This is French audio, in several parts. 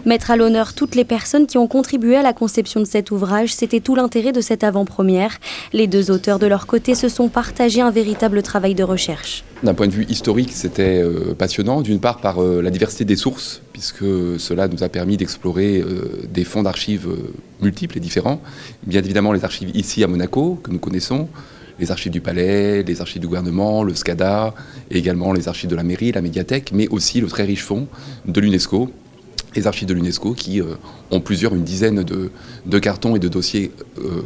Mettre à l'honneur toutes les personnes qui ont contribué à la conception de cet ouvrage, c'était tout l'intérêt de cette avant-première. Les deux auteurs de leur côté se sont partagés un véritable travail de recherche. D'un point de vue historique, c'était passionnant, d'une part par la diversité des sources, puisque cela nous a permis d'explorer des fonds d'archives multiples et différents. Bien évidemment les archives ici à Monaco, que nous connaissons, les archives du palais, les archives du gouvernement, le SCADA, et également les archives de la mairie, la médiathèque, mais aussi le très riche fonds de l'UNESCO. Les archives de l'UNESCO qui ont une dizaine de cartons et de dossiers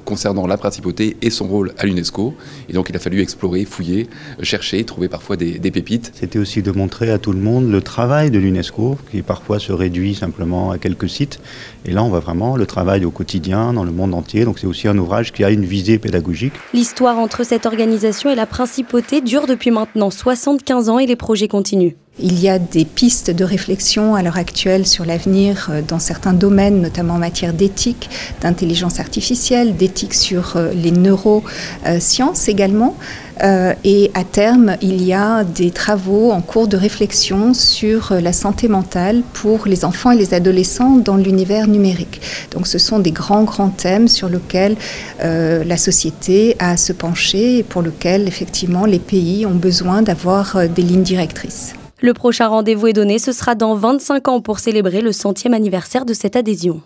concernant la principauté et son rôle à l'UNESCO. Et donc il a fallu explorer, fouiller, chercher, trouver parfois des pépites. C'était aussi de montrer à tout le monde le travail de l'UNESCO, qui parfois se réduit simplement à quelques sites. Et là on voit vraiment le travail au quotidien dans le monde entier. Donc c'est aussi un ouvrage qui a une visée pédagogique. L'histoire entre cette organisation et la principauté dure depuis maintenant 75 ans et les projets continuent. Il y a des pistes de réflexion à l'heure actuelle sur l'avenir dans certains domaines, notamment en matière d'éthique, d'intelligence artificielle, d'éthique sur les neurosciences également. Et à terme, il y a des travaux en cours de réflexion sur la santé mentale pour les enfants et les adolescents dans l'univers numérique. Donc ce sont des grands thèmes sur lesquels la société a à se pencher et pour lesquels effectivement les pays ont besoin d'avoir des lignes directrices. Le prochain rendez-vous est donné, ce sera dans 25 ans pour célébrer le 100e anniversaire de cette adhésion.